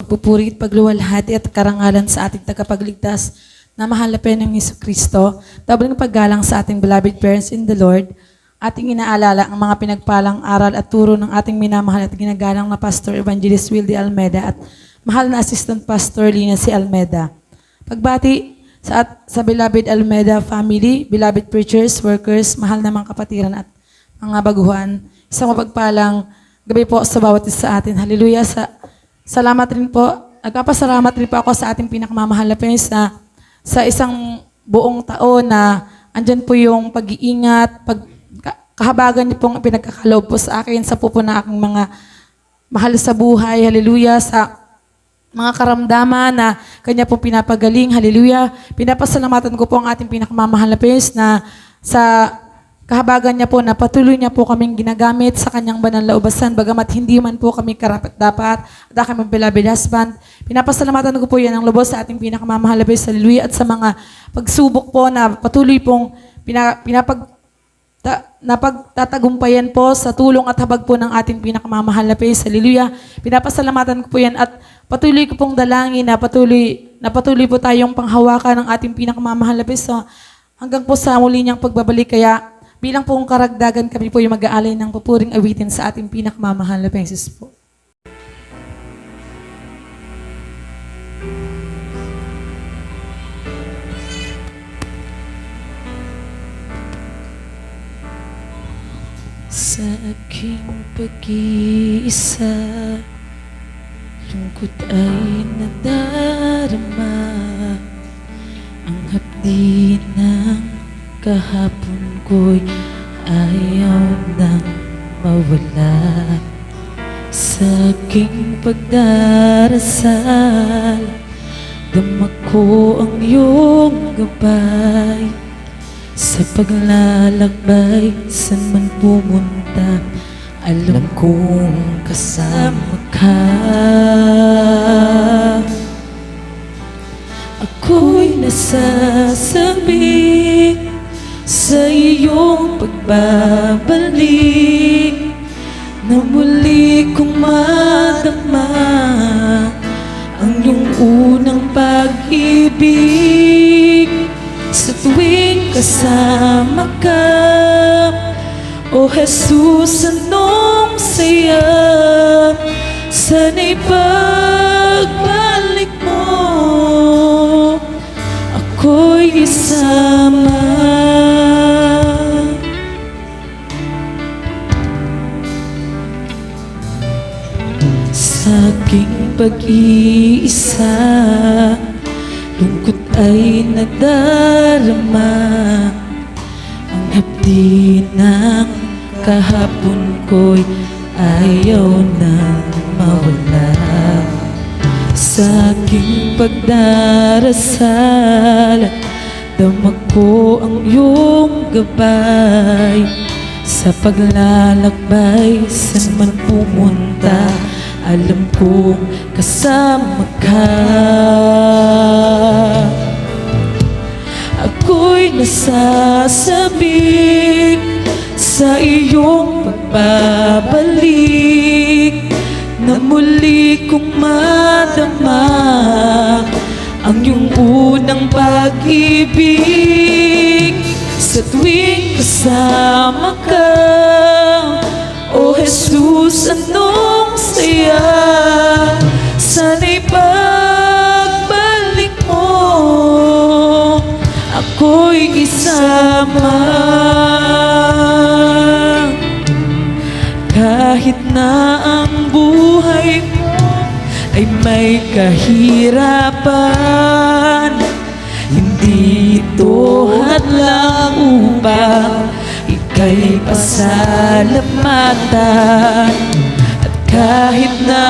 pagpupuri at pagluwalhati at karangalan sa ating tagapagligtas na mahal na Panginoong Hesukristo. Dapat ng paggalang sa ating beloved parents in the Lord. Ating inaalala ang mga pinagpalang aral at turo ng ating minamahal at ginagalang na Pastor Evangelist Wildy Almeda at mahal na Assistant Pastor Lina C. Almeda. Pagbati sa beloved Almeda family, beloved preachers, workers, mahal na mga kapatiran at mga baguhan. Isang mapagpalang gabi po sa bawat isa sa atin. Hallelujah. Salamat rin po. Nagpapasalamat rin po ako sa ating pinakamamahal na Panginoon na sa isang buong taon na andyan po yung pag-iingat, kahabagan niyo pong pinagkakaloob po sa akin, sa pupo na aking mga mahal sa buhay. Hallelujah. Sa mga karamdaman na kanya po pinapagaling. Hallelujah. Pinapasalamatan ko po ang ating pinakamamahal na Panginoon na sa kahabagan niya po na patuloy niya po kaming ginagamit sa kanyang banal na ubasan, bagamat hindi man po kami karapat-dapat at aking beloved husband. Pinapasalamatan ko po yan ang lubos sa ating pinakamamahal na Panginoon, hallelujah, at sa mga pagsubok po na patuloy pong napagtatagumpayan po sa tulong at habag po ng ating pinakamamahal na Panginoon, hallelujah. Pinapasalamatan ko po yan at patuloy ko pong dalangin na patuloy po tayong panghawakan ng ating pinakamamahal na Panginoon hanggang po sa muli niyang pagbabalik. Kaya bilang pong karagdagan, kami po yung mag-aalay ng papuring awitin sa ating pinakamamahal na Panginoon po. Sa aking pag-iisa, lungkot ay nadarama, ang hapdi ng kahapon ko'y ayaw nang mawala. Sa aking pagdarasal, dama ko ang iyong gabay. Sa paglalakbay, saan man pumunta, alam kong kasama ka. Ako'y nasasabik sa iyong pagbabalik, na muli kong madama ang iyong unang pag-ibig. Sa tuwing kasama ka, O Jesus, anong saya, sana'y pagbalik mo, ako'y isama. Sa aking pag-iisa, lungkot ay nadarama, ang hapdi ng kahapon ko'y ayaw na mawala. Sa aking pagdarasal, dama ko ang iyong gabay. Sa paglalakbay, saan man pumunta, alam kong kasama ka. Ako'y nasasabik sa iyong pagbabalik, na muli kong madama ang iyong unang pag-ibig. Sa tuwing kasama ka, O Jesus, anong saya, sana'y pagbalik mo, ako'y isama. Kahit na ang buhay ko ay may kahirapan, hindi ito hadlang upang ika'y pasalamatan. At kahit na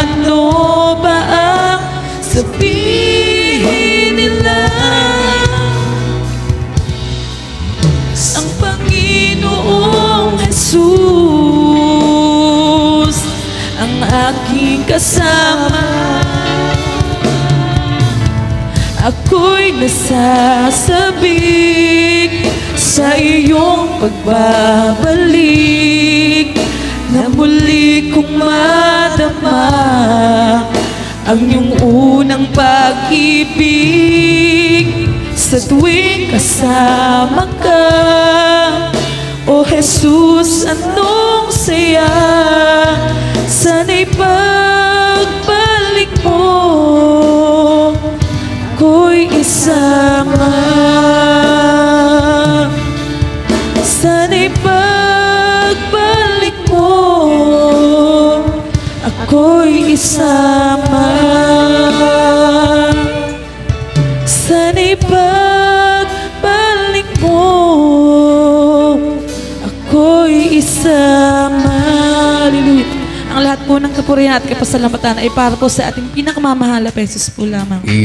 ano ba ang sabihin nila, ang Panginoong Jesus ang aking kasama. Ako'y nasasabik sa iyong pagbabalik, na muli kong madama ang iyong unang pag-ibig sa tuwing kasama ka. O Jesus, anong saya, sana'y pagbalik mo ako'y isama. Sana'y pagbalik mo ako'y isama. Sana'y pagbalik mo ako'y isama. Hallelujah. Ang lahat po ng kapurihan at kapasalamatan ay para po sa ating pinakamamahal na Jesus po lamang.